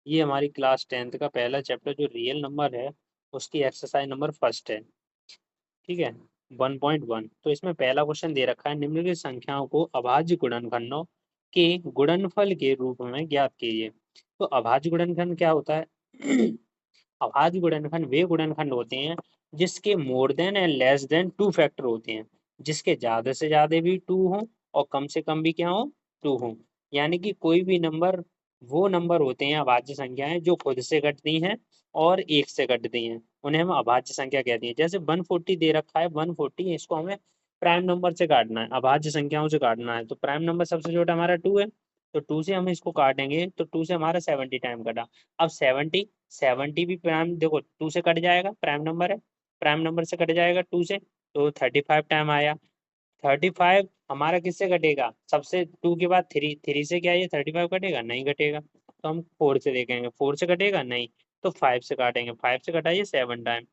ये हमारी class 10th का पहला चैप्टर जो रियल नंबर है उसकी एक्सरसाइज नंबर फर्स्ट है। ठीक है, 1.1। तो इसमें पहला क्वेश्चन दे रखा है, निम्नलिखित संख्याओं को अभाज्य गुणनखंडों के गुणनफल के रूप में ज्ञात कीजिए। तो अभाज्य गुणनखंड क्या होता है? अभाज्य गुणनखंड वे गुणनखंड होते हैं जिसके more than and less than two factor होते हैं, जिसके ज्यादा से ज्यादा भी टू हो और कम से कम भी क्या हो, टू हो। यानी कि कोई भी नंबर, वो नंबर होते हैं अभाज्य संख्याएं जो खुद से घटती हैं और एक से घटती हैं, उन्हें हम अभाज्य संख्या कहते हैं। जैसे 140 दे रखा है, 140 इसको हमें प्राइम नंबर से काटना है, अभाज्य संख्याओं से काटना है। तो प्राइम नंबर सबसे छोटा हमारा 2 है, तो 2 से हम इसको काटेंगे तो 2 से हमारा 70 टाइम कटा। अब 70 भी प्राइम, देखो 2 से कट जाएगा, प्राइम नंबर है, प्राइम नंबर से कट जाएगा 2 से, तो 35 टाइम आया। 35 हमारा किससे कटेगा? सबसे 2 के बाद 3, 3 से क्या ये 35 कटेगा? नहीं कटेगा। तो हम 4 से देखेंगे, 4 से कटेगा नहीं, तो 5 से काटेंगे, 5 से कटाइए 7 टाइम।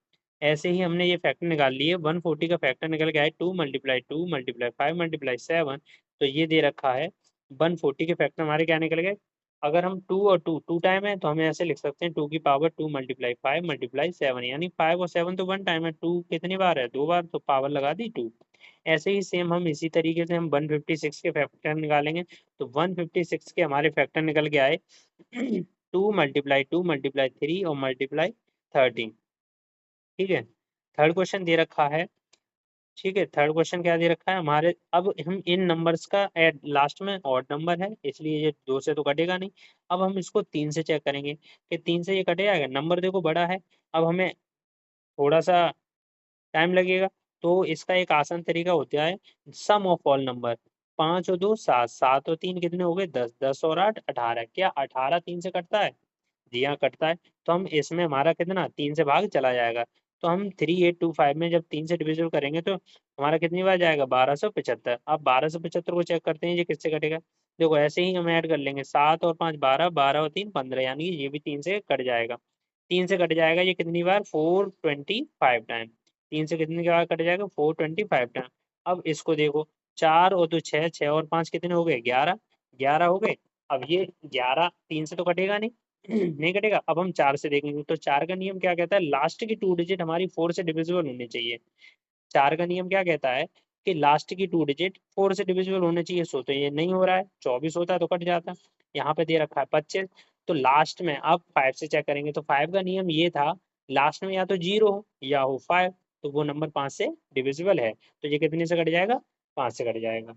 ऐसे ही हमने ये फैक्टर निकाल लिए, 140 का फैक्टर निकल गया है 2 मल्टीप्लाई 2 मल्टीप्लाई 5 मल्टीप्लाई 7। तो ये दे रखा है 140 के फैक्टर हमारे क्या निकल गए? अगर हम 2 और 2 2 टाइम है तो हम ऐसे लिख सकते हैं 2 की पावर 2 मल्टीप्लाई 5 मल्टीप्लाई 7, यानी 5 और 7 तो 1 टाइम है, 2 कितनी बार है? 2 बार, तो पावर लगा दी 2। ऐसे ही सेम हम इसी तरीके से हम 156 के फैक्टर निकालेंगे। तो 156 के हमारे फैक्टर निकल के आए 2 मल्टीप्लाई 2 मल्टीप्लाई 3 और मल्टीप्लाई 13। ठीक है, थर्ड क्वेश्चन दे रखा है। ठीक है, थर्ड क्वेश्चन क्या दे रखा है हमारे? अब हम इन नंबर्स का एड लास्ट में ऑड नंबर है, इसलिए ये 2 से तो कटेगा नहीं। अब हम इसको 3 से चेक करेंगे कि 3 से ये कट जाएगा, नंबर देखो बड़ा है। अब हमें थोड़ा सा टाइम लगेगा, तो इसका एक आसान तरीका होता है सम ऑफ ऑल नंबर। 5 और 2 7, 7 और 3 कितने हो गए? 10, 10 और 8 18। क्या 18 3 से कटता है? जी हाँ, कटता है। तो हम इसमें हमारा कितना 3 से भाग चला जाएगा। तो हम 3825 में जब 3 से डिविजिबल करेंगे तो हमारा कितनी बार जाएगा? 1275। अब 1275 को चेक करते हैं ये किससे कटेगा। देखो ऐसे ही हम ऐड कर लेंगे, 7 और 5 12, 12 और 3 15, यानी कि ये भी 3 से कट जाएगा। 3 से कट जाएगा ये कितनी बार? 425 टाइम। 3 से कितनी बार कट जाएगा? 425 टाइम। अब इसको देखो, 4 और 2 6, 6 और 5 कितने हो गए? 11, 11 हो गए। अब ये 11 3 से तो कटेगा नहीं, नहीं कटेगा। अब हम 4 से देखेंगे, तो 4 का नियम क्या कहता है? लास्ट की 2 डिजिट हमारी 4 से डिविजिबल होनी चाहिए। 4 का नियम क्या कहता है कि लास्ट की 2 डिजिट 4 से डिविजिबल होने चाहिए। सो तो ये नहीं हो रहा है, 24 होता तो कट जाता। यहाँ पे दे रखा है 25। तो लास्ट में अब 5 से चेक करेंगे, तो 5 का नियम ये था, लास्ट में या तो 0 हो या हो 5, तो वो नंबर 5 से डिविजिबल है। तो ये कितने से कट जाएगा? 5 से कट जाएगा।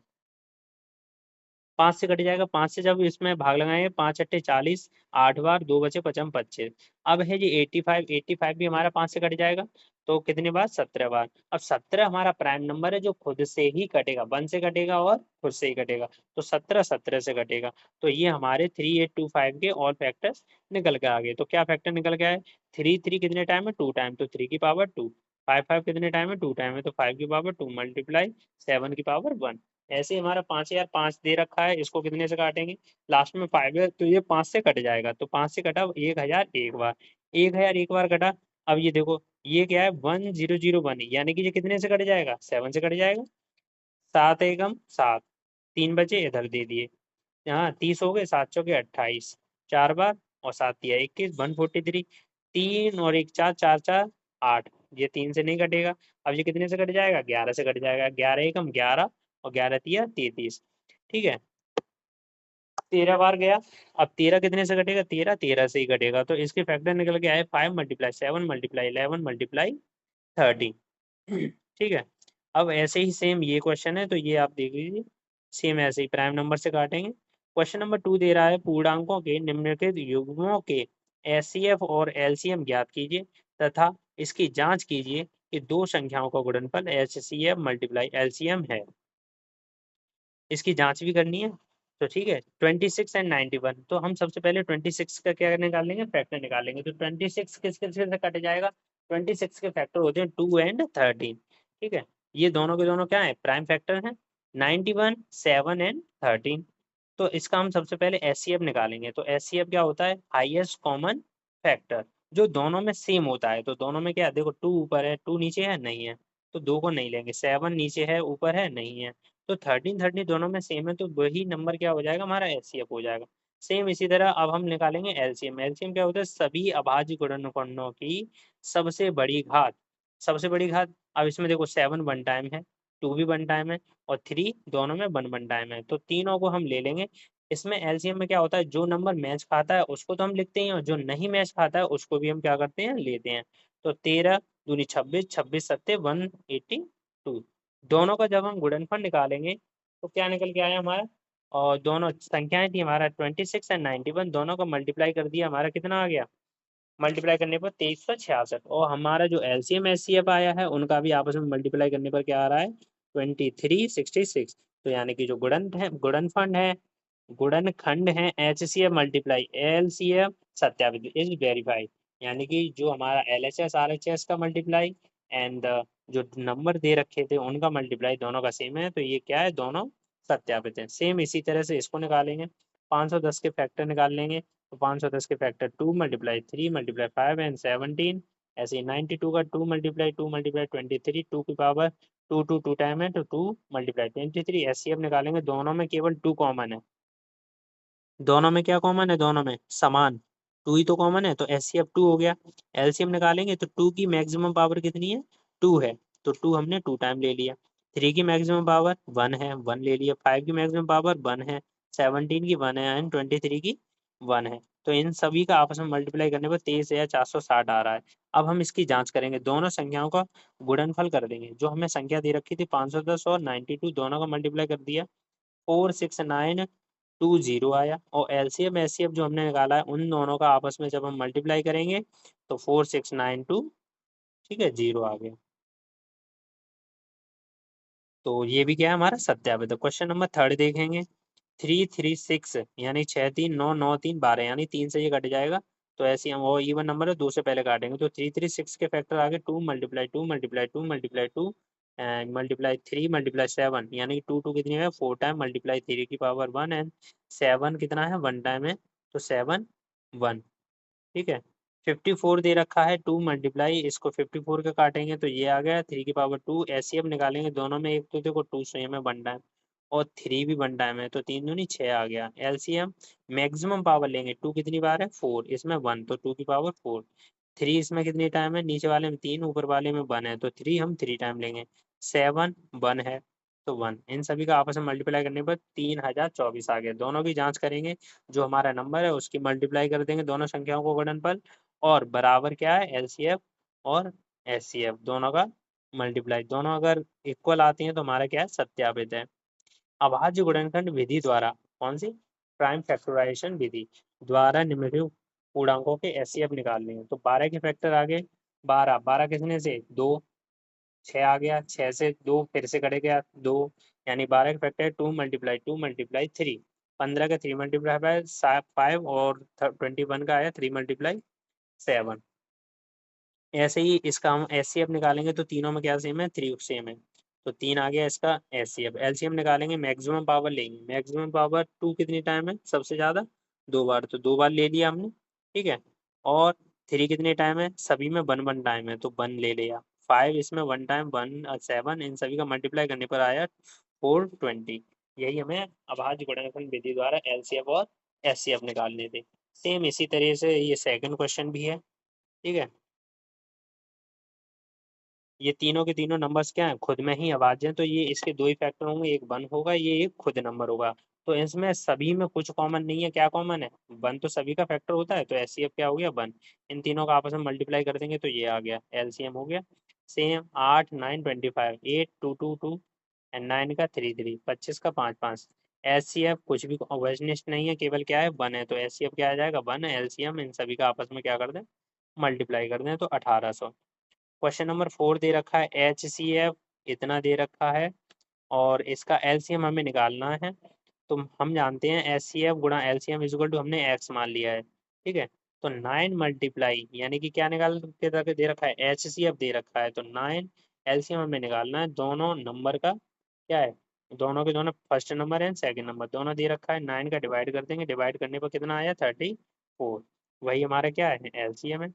5 से कट जाएगा। 5 से जब इसमें भाग लगाएंगे, 5 अट्ठे 40, 8 बार 2 बचे 55 25। अब है जी 85, 85 भी हमारा 5 से कट जाएगा। तो कितनी बार? 17 बार। अब 17 हमारा प्राइम नंबर है जो खुद से ही कटेगा, 1 से कटेगा और खुद से ही कटेगा। तो 17 17 से कटेगा। तो ये हमारे 3825 के ऑल फैक्टर्स निकल के आ गए। तो क्या फैक्टर निकल के आए? 3 3 कितने टाइम है? 2 टाइम, तो 3 की पावर 2। 5 5 कितने टाइम है? 2 टाइम है, तो 5 की पावर 2 मल्टीप्लाई 7 की पावर 1। ऐसे ही हमारा 5005 दे रखा है, इसको कितने से काटेंगे? लास्ट में 5 है, तो ये 5 से कट जाएगा। तो 5 से कटा 1000 एक बार, 1000 एक बार कटा। अब ये देखो, ये क्या है? 1001, यानी कि ये कितने से कट जाएगा? 7 से कट जाएगा। 7 एकम 7, 3 बचे इधर दे दिए। यहाँ 30 हो गए, 7 चौके 28, 4 बार और 7 दिया 21, 143। 3 और 1 4, 4 4 8, ये 3 से नहीं कटेगा। अब ये कितने से कट जाएगा? 11 से कट जाएगा। 11 एकम 11 और 11 तिया 33। ठीक है, 13 बार गया। अब 13 कितने से कटेगा? 13 13 से ही कटेगा। तो इसके फैक्टर निकल के आए 5 मल्टीप्लाई 7 मल्टीप्लाई 11 मल्टीप्लाई 30। ठीक है, अब ऐसे ही सेम ये क्वेश्चन है, तो ये आप देख लीजिए। सेम ऐसे ही प्राइम नंबर से काटेंगे। क्वेश्चन नंबर 2 दे रहा है, पूर्णांकों के निम्नलिखित युग्मों के एचसीएफ और एलसीएम ज्ञात कीजिए तथा इसकी जांच कीजिए कि दो संख्याओं का गुणनफल एचसीएफ मल्टीप्लाई एलसीएम है। इसकी जांच भी करनी है। तो ठीक है, 26 एंड 91। तो हम सबसे पहले 26 का क्या निकालेंगे? फैक्टर निकालेंगे। तो 26 किस किस से कट जाएगा? 26 के फैक्टर होते हैं 2 एंड 13। ठीक है, ये दोनों के दोनों क्या है? प्राइम फैक्टर हैं। 91 7 एंड 13। तो इसका हम सबसे पहले एचसीएफ निकालेंगे। तो एचसीएफ क्या होता है? हाईएस्ट कॉमन फैक्टर, जो दोनों में सेम होता है। तो दोनों में क्या, देखो 2 ऊपर है 2 नीचे है, नहीं है, तो 2 को नहीं लेंगे। 7 नीचे है ऊपर है, नहीं है, तो 13 13 दोनों में सेम है, तो वही नंबर क्या हो जाएगा? हमारा एचसीएफ हो जाएगा। सेम इसी तरह अब हम निकालेंगे एलसीएम। एलसीएम क्या होता है? सभी अभाज्य गुणनखंडों की सबसे बड़ी घात। सबसे बड़ी घात, अब इसमें देखो 7 वन टाइम है, 2 भी वन टाइम है और 3 दोनों में वन वन टाइम है, तो तीनों को हम ले लेंगे। इसमें एलसीएम में क्या होता है? जो नंबर मैच खाता है उसको तो हम लिखते हैं और जो नहीं मैच खाता है उसको भी हम क्या करते हैं? लेते हैं। तो 13 दूनी 26, 26 सत्ते 182। दोनों का जब हम गुणनफल निकालेंगे तो क्या निकल के आया हमारा? और दोनों संख्याएं थी हमारा 26 एंड 91, दोनों को मल्टीप्लाई कर दिया, हमारा कितना आ गया? मल्टीप्लाई करने पर 2366। और हमारा जो एलसीएम एचसीएफ आया है उनका भी आपस में मल्टीप्लाई करने पर क्या आ रहा है? 2366। तो यानी कि जो गुणनफंड है, गुणनखंड है एचसीएफ मल्टीप्लाई एलसीएफ सत्यापित इज वेरीफाइड। यानी कि जो हमारा एलएचएस आरएचएस का मल्टीप्लाई एंड जो नंबर दे रखे थे उनका मल्टीप्लाई दोनों का सेम है, तो ये क्या है? दोनों सत्यापित है। सेम इसी तरह से इसको निकालेंगे। 510 के फैक्टर निकाल लेंगे, तो 510 के फैक्टर 2 मल्टीप्लाई 3 मल्टीप्लाई 5 एंड 17। ऐसे ही 92 का 2 मल्टीप्लाई 23, 2 की पावर 2 2 2 टाइम है तो 2 मल्टीप्लाई 23। एचसीएफ निकालेंगे, दोनों में केवल 2 कॉमन है। दोनों में क्या कॉमन है? दोनों में समान 2 ही तो कॉमन है, तो एचसीएफ 2 हो गया। एलसीएम निकालेंगे तो 2 की मैक्सिमम पावर कितनी है? 2 है, तो 2 हमने 2 टाइम ले लिया। 3 की मैक्सिमम पावर 1 है, 1 ले लिया। 5 की मैक्सिमम पावर 1 है, 17 की 1 है एंड 23 की 1 है। तो इन सभी का आपस में मल्टीप्लाई करने पर 23,460 आ रहा है। अब हम इसकी जांच करेंगे, दोनों संख्याओं का गुणनफल कर देंगे। जो हमें संख्या दे रखी थी 510 और 92, दोनों का मल्टीप्लाई कर दिया, 46920 आया। और एलसीएम एचसीएफ जो हमने निकाला है उन दोनों का आपस में जब हम मल्टीप्लाई करेंगे तो 4692, ठीक है, 0 आ गया। तो ये भी क्या है? हमारा सत्यापित है। क्वेश्चन नंबर 3 देखेंगे। 336 यानी 6 3 9 9 3 12, यानी 3 से ये कट जाएगा, तो ऐसे हम वो इवन नंबर है 2 से पहले काटेंगे, तो 336 के फैक्टर आगे 2 multiply 2 multiply 2 multiply 2 multiply 3 multiply 7, यानी कि 2 2 कितनी है? 4 टाइम मल्टीप्लाई 3 की पावर 1 एंड 7 कितना है? 1 टाइम है, तो 7 1, ठीक है। 54 दे रखा है, 2 मल्टीप्लाई इसको 54 का काटेंगे तो ये आ गया 3 की पावर 2। एचसीएफ निकालेंगे, दोनों में एक तो देखो 2 सेम है 1 टाइम और 3 भी 1 टाइम है, तो 3 दूनी 6 आ गया। एलसीएम मैक्सिमम पावर लेंगे, 2 कितनी बार है? 4, इसमें 1 तो 2 की पावर 4। 3 इसमें कितनी टाइम है? नीचे वाले में 3, ऊपर वाले में 1 है, तो 3 हम 3 टाइम लेंगे। 7 1 है तो 1, इन सभी का आपस में मल्टीप्लाई करने पर 3024 आ गया। दोनों की जांच करेंगे, जो हमारा नंबर है उसकी मल्टीप्लाई कर देंगे दोनों संख्याओं को गुणनफल, और बराबर क्या है? एलसीएफ और एचसीएफ दोनों का मल्टीप्लाई, दोनों अगर इक्वल आती हैं तो हमारा क्या है? सत्यापित है। अभाज्य गुणनखंड विधि द्वारा, कौन सी? प्राइम फैक्टराइजेशन विधि द्वारा निम्नलिखित पूर्णांकों के एचसीएफ निकालने हैं। तो 12 के फैक्टर आगे 12, 12 कितने से? 2, 6 आ गया, 6 से 2 फिर से कटे गया 2, यानी 12 का फैक्टर 2 मल्टीप्लाई 2 मल्टीप्लाई 3। 15 का 3 मल्टीप्लाई बाय 5 और 21 का आया 3 मल्टीप्लाई 7। ऐसे ही इसका हम एचसीएफ निकालेंगे तो तीनों में क्या सेम है? 3 सेम है, तो 3 आ गया इसका एचसीएफ। एलसीएम निकालेंगे, मैक्सिमम पावर लेंगे, मैक्सिमम पावर 2 कितनी टाइम है? सबसे ज़्यादा 2 बार, तो 2 बार ले लिया हमने, ठीक है। और 3 कितने टाइम है? सभी में 1 1 टाइम है, तो 1 ले लिया। 5 इसमें 1 टाइम 1 7, इन सभी का मल्टीप्लाई करने पर आया 420। यही हमें अभाज्य गुणनखंड विधि द्वारा एलसीएफ और एचसीएफ निकालने थे। सेम इसी तरह से ये सेकंड क्वेश्चन भी है, ठीक है। ये तीनों के तीनों नंबर्स क्या हैं? खुद में ही अभाज्य हैं, तो ये इसके 2 ही फैक्टर होंगे, एक 1 होगा, ये एक खुद नंबर होगा। तो इसमें सभी में कुछ कॉमन नहीं है, क्या कॉमन है? 1 तो सभी का फैक्टर होता है, तो एचसीएफ क्या हो गया? 1। इन तीनों का आपस में मल्टीप्लाई कर देंगे तो ये आ गया, एलसीएम हो गया। सेम 8 9 25, 8 2 2 2 एंड 9 का 3 3, 25 का 5 5। एचसीएफ कुछ भी वजनिष्ठ नहीं है, केवल क्या है? 1 है, तो एचसीएफ क्या आ जाएगा? 1। एलसीएम इन सभी का आपस में क्या कर दें? मल्टीप्लाई कर दें, तो 1800। क्वेश्चन नंबर 4 दे रखा है, एच सी एफ इतना दे रखा है और इसका एलसीएम हमें निकालना है। तो हम जानते हैं एच सी एफ गुणा एलसीएम इक्वल टू, हमने एक्स मान लिया है, ठीक है। तो 9 मल्टीप्लाई, यानी कि क्या निकाल के तक दे रखा है? एच सी एफ दे रखा है, तो 9 एलसीएम हमें निकालना है। दोनों नंबर का क्या है? दोनों के दोनों फर्स्ट नंबर है सेकंड नंबर, दोनों दे रखा है। 9 का डिवाइड कर देंगे, डिवाइड करने पर कितना आया? 34। वही हमारा क्या है? एलसीएम है।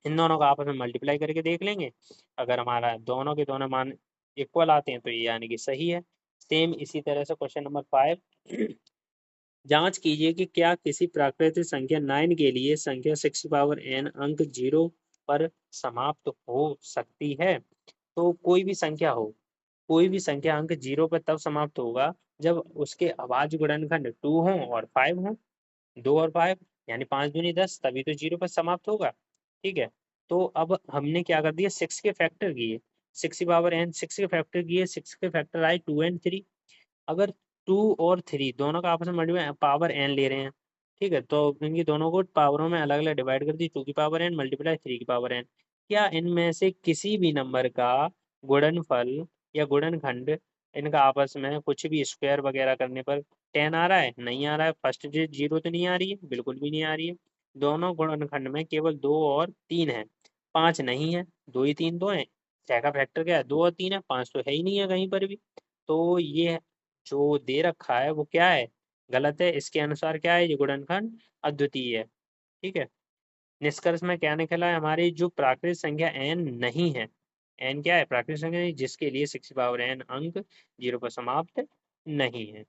इन दोनों का आपस में मल्टीप्लाई करके देख लेंगे, अगर हमारा दोनों के दोनों मान इक्वल आते हैं तो ये यानी कि सही है। सेम इसी तरह से क्वेश्चन नंबर 5 जांच कीजिए कि क्या किसी प्राकृतिक संख्या 9 के लिए संख्या 6n अंक 0 पर समाप्त हो सकती है। तो कोई भी संख्या हो, कोई भी संख्या अंक 0 पर तब समाप्त होगा जब उसके अभाज्य गुणनखंड 2 हो और 5 हो। 2 और 5 यानी 5 दूनी 10, तभी तो 0 पर समाप्त होगा। ठीक है, तो अब हमने क्या कर दिया, 6 के फैक्टर किए, 6n 6 के फैक्टर किए, 6 के फैक्टर आए 2 एंड 3। अगर 2 और 3 दोनों का आपस में मल्टीप्लाई पावर n ले रहे हैं, ठीक है, तो इनकी दोनों को पावरों में अलग अलग डिवाइड कर दी, 2 की पावर n मल्टीप्लाई 3 की पावर n। क्या इनमें से किसी भी नंबर का गुणनफल या गुणनखंड इनका आपस में कुछ भी स्क्वायर वगैरह करने पर 10 आ रहा है? नहीं आ रहा है। फर्स्ट डिजिट 0 तो नहीं आ रही है, बिल्कुल भी नहीं आ रही है। दोनों गुणनखंड में केवल 2 और 3 है, 5 नहीं है। 2 ही 3 तो है, 6 का फैक्टर क्या है, 2 और 3 है, 5 तो है ही नहीं है कहीं पर भी। तो ये जो दे रखा है वो क्या है, गलत है। इसके अनुसार क्या है, ये गुणनखंड अद्वितीय है। ठीक है, निष्कर्ष में क्या निकला है, हमारी जो प्राकृतिक संख्या n नहीं है, n क्या है, प्राकृतिक संख्या नहीं, जिसके लिए 6n अंक 0 पर समाप्त नहीं है।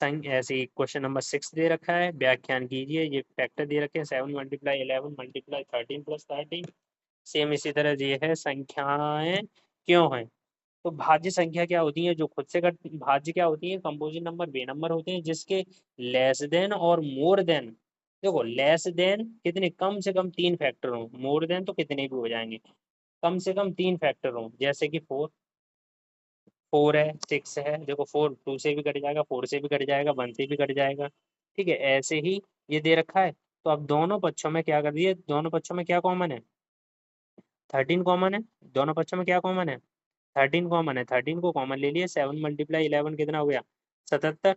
ऐसे ही क्वेश्चन नंबर 6 दे रखा है, व्याख्यान कीजिए। ये फैक्टर दे रखे हैं 7 मल्टीप्लाई 11 मल्टीप्लाई 13 प्लस 13। सेम इसी तरह ये है, संख्याएं क्यों हैं। तो भाज्य संख्या क्या होती है, जो खुद से भाज्य क्या होती है, कंपोजिट नंबर वे नंबर होते हैं जिसके लेस देन और मोर देन, देखो लेस देन कितने, कम से कम 3 फैक्टर हो, मोर देन तो कितने भी हो जाएंगे, कम से कम 3 फैक्टर हो। जैसे कि 4 है, 6 है, देखो 4 2 से भी कट जाएगा, 4 से भी कट जाएगा, 1 से भी कट जाएगा। ठीक है, ऐसे ही ये दे रखा है। तो अब दोनों पक्षों में क्या कर दिए, दोनों पक्षों में क्या कॉमन है, 13 कॉमन है। दोनों पक्षों में क्या कॉमन है, 13 कॉमन है। 13 को कॉमन ले लिए, 7 मल्टीप्लाई 11 कितना हो गया, 77।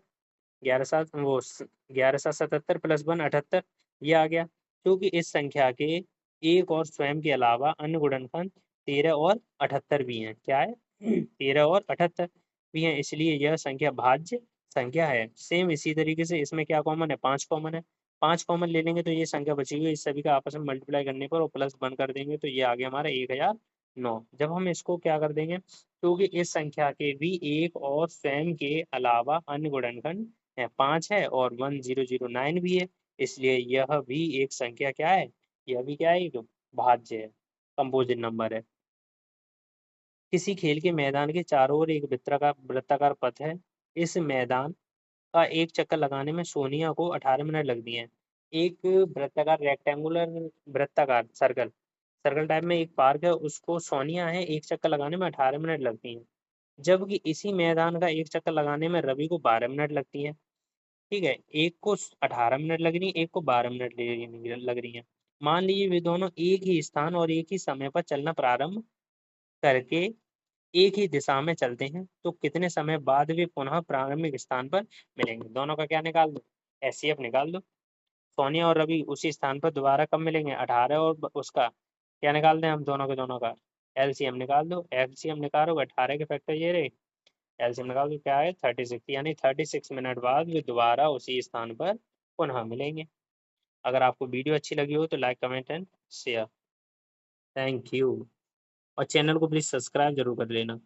11 7 77 प्लस 1 78, ये आ गया। क्योंकि इस संख्या के एक और स्वयं के अलावा अन्य गुणनखंड 13 और 78 भी हैं। क्या है, 13 और 78 भी हैं, इसलिए यह संख्या भाज्य संख्या है। सेम इसी तरीके से इसमें क्या कॉमन है, 5 कॉमन है। 5 कॉमन ले लेंगे तो ये संख्या बची हुई, इस सभी का आपस में मल्टीप्लाई करने पर और प्लस 1 कर देंगे तो ये आ गया हमारा 1009। जब हम इसको क्या कर देंगे, क्योंकि इस संख्या के भी एक और स्वयं के अलावा अन्य गुणनखंड है, 5 है और 1009 भी है, इसलिए यह भी एक संख्या क्या है, यह भी क्या है, एक भाज्य है, कंपोजिट नंबर है। किसी खेल के मैदान के चारों ओर एक वृत्ताकार वृत्ताकार पथ है। इस मैदान का एक चक्कर लगाने में सोनिया को 18 मिनट लगती हैं। एक वृत्ताकार रेक्टेंगुलर, वृत्ताकार सर्कल, सर्कल टाइप में एक पार्क है, उसको सोनिया है, एक चक्कर लगाने में 18 मिनट लगती हैं। जबकि इसी मैदान का एक चक्कर लगाने में रवि को 12 मिनट लगती हैं। ठीक है, एक को 18 मिनट लग रही है, एक को 12 मिनट लग रही है। मान लीजिए वे दोनों एक ही स्थान और एक ही समय पर चलना प्रारंभ करके एक ही दिशा में चलते हैं, तो कितने समय बाद वे पुनः प्रारंभिक स्थान पर मिलेंगे। दोनों का क्या निकाल दो, एचसीएफ निकाल दो। सोनिया और रवि उसी स्थान पर दोबारा कब मिलेंगे, 18 और उसका क्या निकाल दें हम, दोनों के दोनों का एलसीएम निकाल दो। एलसीएम निकालो, 18 के फैक्टर ये रहे, एलसीएम निकाल दो, क्या है 36, यानी 36 मिनट बाद वे दोबारा उसी स्थान पर पुनः मिलेंगे। अगर आपको वीडियो अच्छी लगी हो तो like comment and share. Thank you, और चैनल को प्लीज़ सब्सक्राइब जरूर कर लेना।